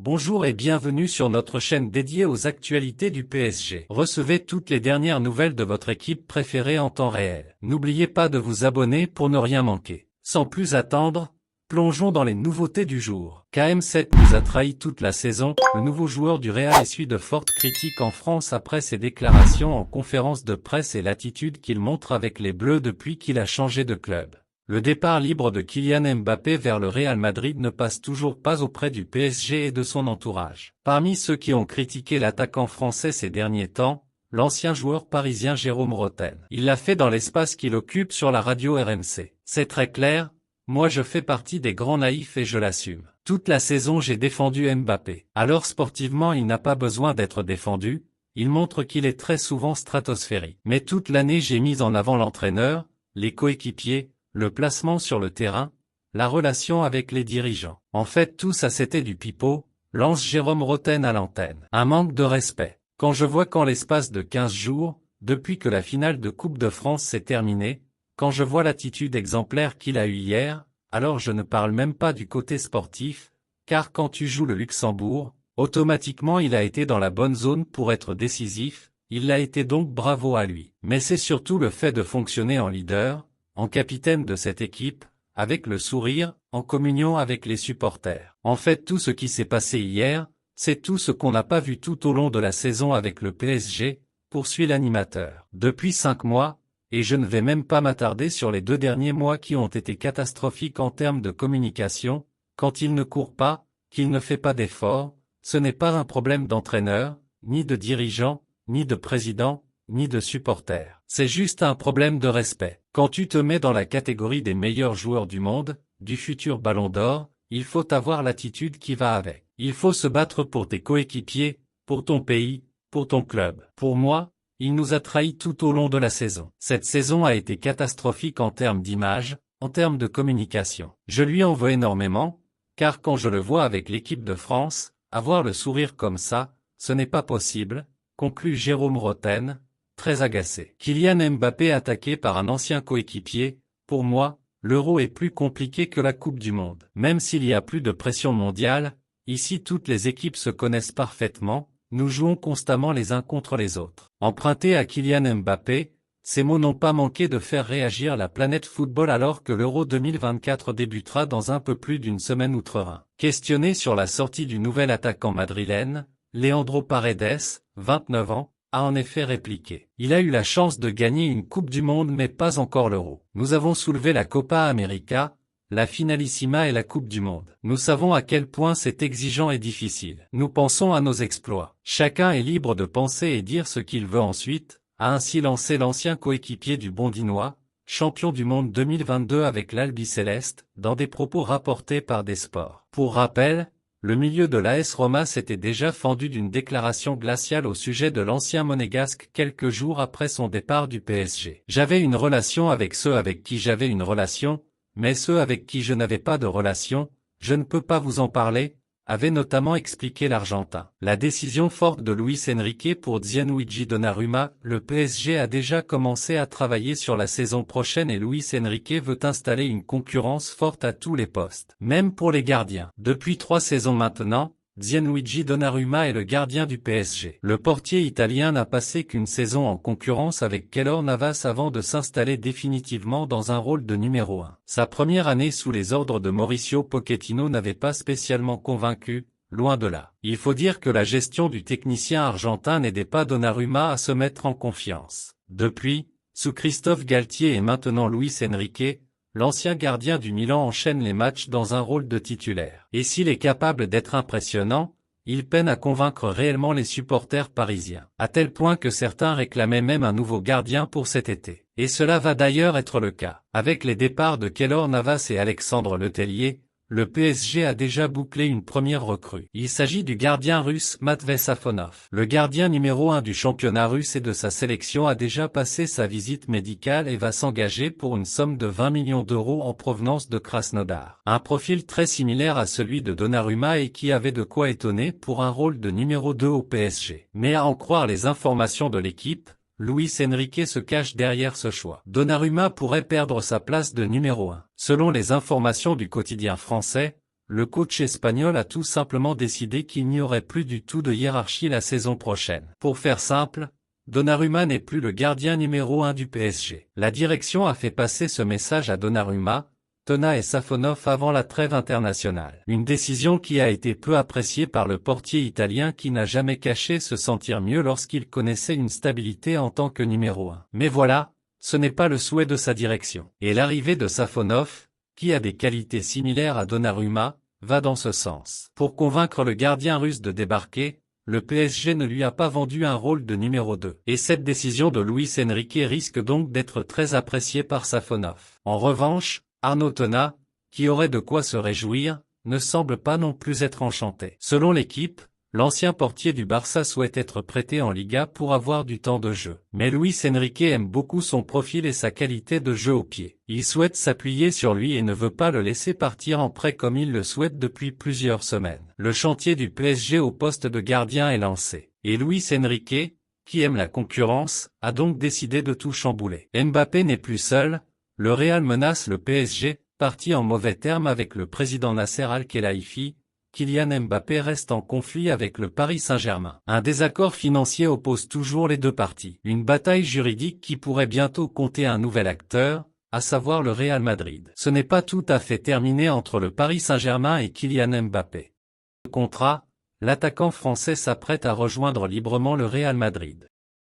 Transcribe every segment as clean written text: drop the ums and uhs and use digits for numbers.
Bonjour et bienvenue sur notre chaîne dédiée aux actualités du PSG. Recevez toutes les dernières nouvelles de votre équipe préférée en temps réel. N'oubliez pas de vous abonner pour ne rien manquer. Sans plus attendre, plongeons dans les nouveautés du jour. KM7 nous a trahi toute la saison. Le nouveau joueur du Real essuie de fortes critiques en France après ses déclarations en conférence de presse et l'attitude qu'il montre avec les Bleus depuis qu'il a changé de club. Le départ libre de Kylian Mbappé vers le Real Madrid ne passe toujours pas auprès du PSG et de son entourage. Parmi ceux qui ont critiqué l'attaquant français ces derniers temps, l'ancien joueur parisien Jérôme Rotten. Il l'a fait dans l'espace qu'il occupe sur la radio RMC. C'est très clair, moi je fais partie des grands naïfs et je l'assume. Toute la saison j'ai défendu Mbappé. Alors sportivement il n'a pas besoin d'être défendu, il montre qu'il est très souvent stratosphérique. Mais toute l'année j'ai mis en avant l'entraîneur, les coéquipiers, le placement sur le terrain, la relation avec les dirigeants. En fait tout ça c'était du pipeau, lance Jérôme Rotten à l'antenne. Un manque de respect. Quand je vois qu'en l'espace de 15 jours, depuis que la finale de Coupe de France s'est terminée, quand je vois l'attitude exemplaire qu'il a eue hier, alors je ne parle même pas du côté sportif, car quand tu joues le Luxembourg, automatiquement il a été dans la bonne zone pour être décisif, il l'a été donc bravo à lui. Mais c'est surtout le fait de fonctionner en leader, en capitaine de cette équipe, avec le sourire, en communion avec les supporters. En fait tout ce qui s'est passé hier, c'est tout ce qu'on n'a pas vu tout au long de la saison avec le PSG, poursuit l'animateur. Depuis 5 mois, et je ne vais même pas m'attarder sur les 2 derniers mois qui ont été catastrophiques en termes de communication, quand il ne court pas, qu'il ne fait pas d'efforts, ce n'est pas un problème d'entraîneur, ni de dirigeant, ni de président, ni de supporters. C'est juste un problème de respect. Quand tu te mets dans la catégorie des meilleurs joueurs du monde, du futur Ballon d'Or, il faut avoir l'attitude qui va avec. Il faut se battre pour tes coéquipiers, pour ton pays, pour ton club. Pour moi, il nous a trahis tout au long de la saison. Cette saison a été catastrophique en termes d'image, en termes de communication. Je lui en veux énormément, car quand je le vois avec l'équipe de France, avoir le sourire comme ça, ce n'est pas possible, conclut Jérôme Rotten, très agacé. Kylian Mbappé attaqué par un ancien coéquipier, pour moi, l'Euro est plus compliqué que la Coupe du Monde. Même s'il y a plus de pression mondiale, ici toutes les équipes se connaissent parfaitement, nous jouons constamment les uns contre les autres. Emprunté à Kylian Mbappé, ces mots n'ont pas manqué de faire réagir la planète football alors que l'Euro 2024 débutera dans un peu plus d'une semaine outre-Rhin. Questionné sur la sortie du nouvel attaquant madrilène, Leandro Paredes, 29 ans, a en effet répliqué. Il a eu la chance de gagner une Coupe du Monde mais pas encore l'Euro. Nous avons soulevé la Copa América, la Finalissima et la Coupe du Monde. Nous savons à quel point c'est exigeant et difficile. Nous pensons à nos exploits. Chacun est libre de penser et dire ce qu'il veut ensuite, a ainsi lancé l'ancien coéquipier du Bondinois, champion du monde 2022 avec l'Albiceleste, dans des propos rapportés par des sports. Pour rappel, le milieu de l'AS Roma s'était déjà fendu d'une déclaration glaciale au sujet de l'ancien monégasque quelques jours après son départ du PSG. J'avais une relation avec ceux avec qui j'avais une relation, mais ceux avec qui je n'avais pas de relation, je ne peux pas vous en parler, avait notamment expliqué l'Argentin. La décision forte de Luis Enrique pour Gianluigi Donnarumma, le PSG a déjà commencé à travailler sur la saison prochaine et Luis Enrique veut installer une concurrence forte à tous les postes, même pour les gardiens. Depuis 3 saisons maintenant, Gianluigi Donnarumma est le gardien du PSG. Le portier italien n'a passé qu'une saison en concurrence avec Keylor Navas avant de s'installer définitivement dans un rôle de numéro 1. Sa première année sous les ordres de Mauricio Pochettino n'avait pas spécialement convaincu, loin de là. Il faut dire que la gestion du technicien argentin n'aidait pas Donnarumma à se mettre en confiance. Depuis, sous Christophe Galtier et maintenant Luis Enrique, l'ancien gardien du Milan enchaîne les matchs dans un rôle de titulaire. Et s'il est capable d'être impressionnant, il peine à convaincre réellement les supporters parisiens. À tel point que certains réclamaient même un nouveau gardien pour cet été. Et cela va d'ailleurs être le cas. Avec les départs de Keylor Navas et Alexandre Letellier, le PSG a déjà bouclé une première recrue. Il s'agit du gardien russe Matvey Safonov. Le gardien numéro 1 du championnat russe et de sa sélection a déjà passé sa visite médicale et va s'engager pour une somme de 20 millions d'euros en provenance de Krasnodar. Un profil très similaire à celui de Donnarumma et qui avait de quoi étonner pour un rôle de numéro 2 au PSG. Mais à en croire les informations de l'équipe, Luis Enrique se cache derrière ce choix. Donnarumma pourrait perdre sa place de numéro 1. Selon les informations du quotidien français, le coach espagnol a tout simplement décidé qu'il n'y aurait plus du tout de hiérarchie la saison prochaine. Pour faire simple, Donnarumma n'est plus le gardien numéro 1 du PSG. La direction a fait passer ce message à Donnarumma, Tona et Safonov avant la trêve internationale. Une décision qui a été peu appréciée par le portier italien qui n'a jamais caché se sentir mieux lorsqu'il connaissait une stabilité en tant que numéro 1. Mais voilà, ce n'est pas le souhait de sa direction. Et l'arrivée de Safonov, qui a des qualités similaires à Donnarumma, va dans ce sens. Pour convaincre le gardien russe de débarquer, le PSG ne lui a pas vendu un rôle de numéro 2. Et cette décision de Luis Enrique risque donc d'être très appréciée par Safonov. En revanche, Arnaud Tona, qui aurait de quoi se réjouir, ne semble pas non plus être enchanté. Selon l'équipe, l'ancien portier du Barça souhaite être prêté en Liga pour avoir du temps de jeu. Mais Luis Enrique aime beaucoup son profil et sa qualité de jeu au pied. Il souhaite s'appuyer sur lui et ne veut pas le laisser partir en prêt comme il le souhaite depuis plusieurs semaines. Le chantier du PSG au poste de gardien est lancé. Et Luis Enrique, qui aime la concurrence, a donc décidé de tout chambouler. Mbappé n'est plus seul, le Real menace le PSG, parti en mauvais termes avec le président Nasser Al-Khelaifi. Kylian Mbappé reste en conflit avec le Paris Saint-Germain. Un désaccord financier oppose toujours les deux parties. Une bataille juridique qui pourrait bientôt compter un nouvel acteur, à savoir le Real Madrid. Ce n'est pas tout à fait terminé entre le Paris Saint-Germain et Kylian Mbappé. Le contrat, l'attaquant français s'apprête à rejoindre librement le Real Madrid.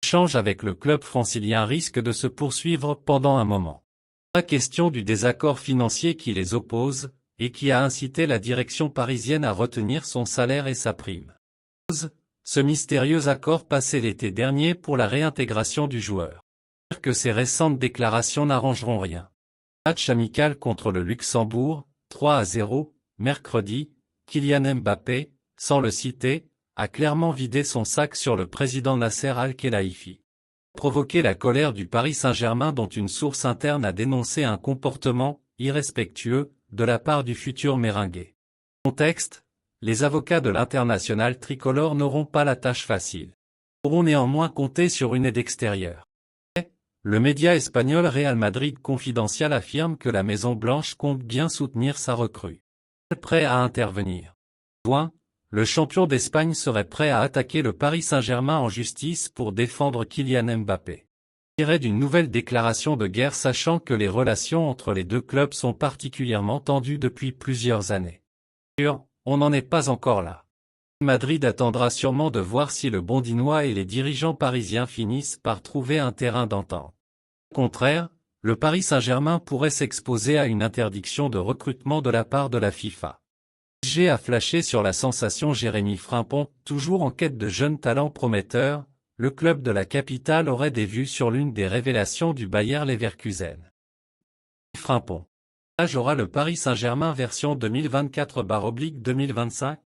L'échange avec le club francilien risque de se poursuivre pendant un moment. Pas question du désaccord financier qui les oppose, et qui a incité la direction parisienne à retenir son salaire et sa prime. Ce mystérieux accord passé l'été dernier pour la réintégration du joueur. Que ces récentes déclarations n'arrangeront rien. Match amical contre le Luxembourg, 3-0, mercredi, Kylian Mbappé, sans le citer, a clairement vidé son sac sur le président Nasser Al-Khelaifi. Provoqué la colère du Paris Saint-Germain dont une source interne a dénoncé un comportement irrespectueux de la part du futur merengue. Contexte, les avocats de l'international tricolore n'auront pas la tâche facile. Ils pourront néanmoins compter sur une aide extérieure. Le média espagnol Real Madrid Confidential affirme que la Maison Blanche compte bien soutenir sa recrue. Prêt à intervenir. Le champion d'Espagne serait prêt à attaquer le Paris Saint-Germain en justice pour défendre Kylian Mbappé. Tiré d'une nouvelle déclaration de guerre sachant que les relations entre les deux clubs sont particulièrement tendues depuis plusieurs années. On n'en est pas encore là. Madrid attendra sûrement de voir si le Bondinois et les dirigeants parisiens finissent par trouver un terrain d'entente. Au contraire, le Paris Saint-Germain pourrait s'exposer à une interdiction de recrutement de la part de la FIFA. PSG a flashé sur la sensation Jérémy Frimpong, toujours en quête de jeunes talents prometteurs. Le club de la capitale aurait des vues sur l'une des révélations du Bayer Leverkusen. Frimpong. L'âge aura le Paris Saint-Germain version 2024/2025.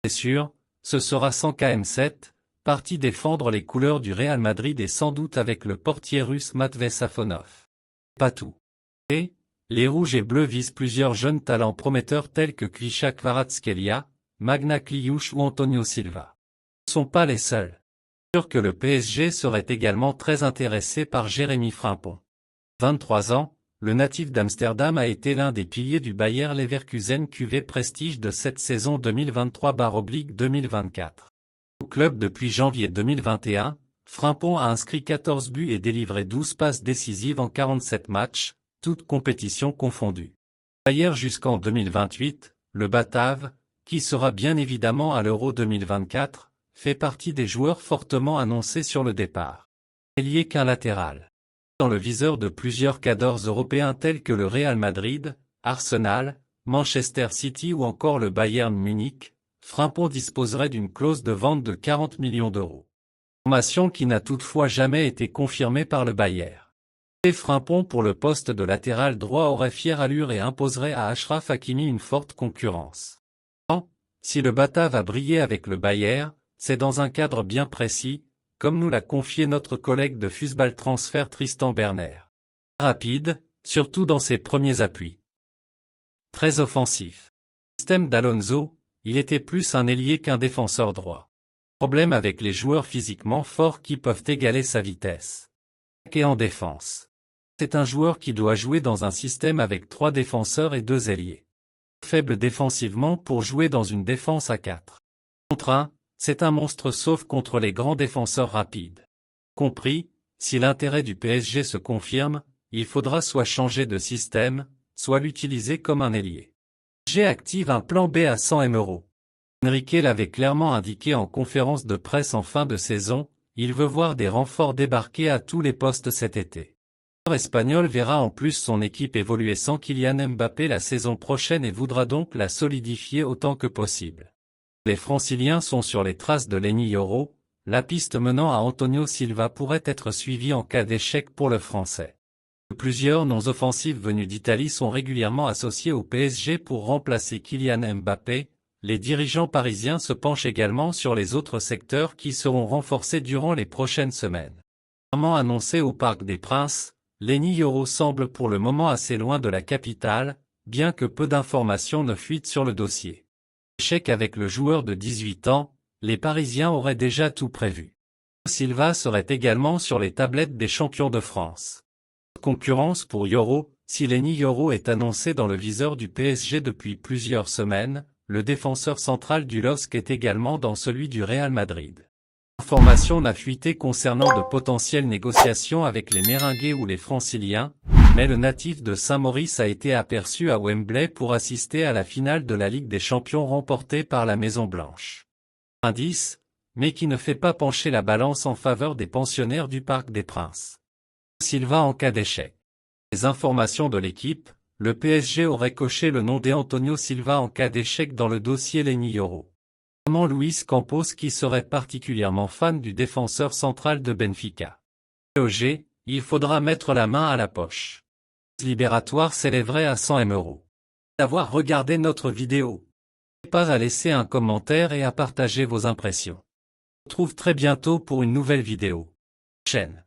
C'est sûr, ce sera sans KM7, parti défendre les couleurs du Real Madrid et sans doute avec le portier russe Matvey Safonov. Pas tout. Et les rouges et bleus visent plusieurs jeunes talents prometteurs tels que Kvisha Kvaratskhelia, Magna Kliuch ou Antonio Silva. Ils ne sont pas les seuls. Sûr que le PSG serait également très intéressé par Jérémy Frimpong. 23 ans, le natif d'Amsterdam a été l'un des piliers du Bayer Leverkusen QV Prestige de cette saison 2023/2024. Au club depuis janvier 2021, Frimpong a inscrit 14 buts et délivré 12 passes décisives en 47 matchs, toutes compétitions confondues. Bayer jusqu'en 2028, le Batave, qui sera bien évidemment à l'Euro 2024, fait partie des joueurs fortement annoncés sur le départ. Ailier qu'un latéral. Dans le viseur de plusieurs cadors européens tels que le Real Madrid, Arsenal, Manchester City ou encore le Bayern Munich, Frimpong disposerait d'une clause de vente de 40 millions d'euros. Formation qui n'a toutefois jamais été confirmée par le Bayer. Et Frimpong pour le poste de latéral droit aurait fière allure et imposerait à Achraf Hakimi une forte concurrence. Si le Batave a brillé avec le Bayer, c'est dans un cadre bien précis, comme nous l'a confié notre collègue de Fußball Transfer Tristan Berner. Rapide, surtout dans ses premiers appuis. Très offensif. Système d'Alonso, il était plus un ailier qu'un défenseur droit. Problème avec les joueurs physiquement forts qui peuvent égaler sa vitesse. Et en défense. C'est un joueur qui doit jouer dans un système avec 3 défenseurs et 2 ailiers. Faible défensivement pour jouer dans une défense à 4 contre 1, c'est un monstre sauf contre les grands défenseurs rapides. Compris, si l'intérêt du PSG se confirme, il faudra soit changer de système, soit l'utiliser comme un ailier. PSG active un plan B à 100 M €. Enrique l'avait clairement indiqué en conférence de presse en fin de saison, il veut voir des renforts débarquer à tous les postes cet été. Le joueur espagnol verra en plus son équipe évoluer sans Kylian Mbappé la saison prochaine et voudra donc la solidifier autant que possible. Les Franciliens sont sur les traces de Leny Yoro, la piste menant à Antonio Silva pourrait être suivie en cas d'échec pour le Français. Plusieurs noms offensifs venus d'Italie sont régulièrement associés au PSG pour remplacer Kylian Mbappé. Les dirigeants parisiens se penchent également sur les autres secteurs qui seront renforcés durant les prochaines semaines. Annoncé au Parc des Princes, Leny Yoro semble pour le moment assez loin de la capitale, bien que peu d'informations ne fuitent sur le dossier. Échec avec le joueur de 18 ans, les Parisiens auraient déjà tout prévu. Silva serait également sur les tablettes des champions de France. Concurrence pour Yoro, si Leny Yoro est annoncé dans le viseur du PSG depuis plusieurs semaines, le défenseur central du LOSC est également dans celui du Real Madrid. L'information n'a fuité concernant de potentielles négociations avec les Méringués ou les Franciliens, mais le natif de Saint-Maurice a été aperçu à Wembley pour assister à la finale de la Ligue des Champions remportée par la Maison Blanche. Indice, mais qui ne fait pas pencher la balance en faveur des pensionnaires du Parc des Princes. Silva en cas d'échec. Les informations de l'équipe, le PSG aurait coché le nom d'Antonio Silva en cas d'échec dans le dossier Leny Yoro. Notamment Luis Campos qui serait particulièrement fan du défenseur central de Benfica. PSG, il faudra mettre la main à la poche. Libératoire s'élèverait à 100 M €. D'avoir regardé notre vidéo. N'hésitez pas à laisser un commentaire et à partager vos impressions. On se retrouve très bientôt pour une nouvelle vidéo. Chaîne.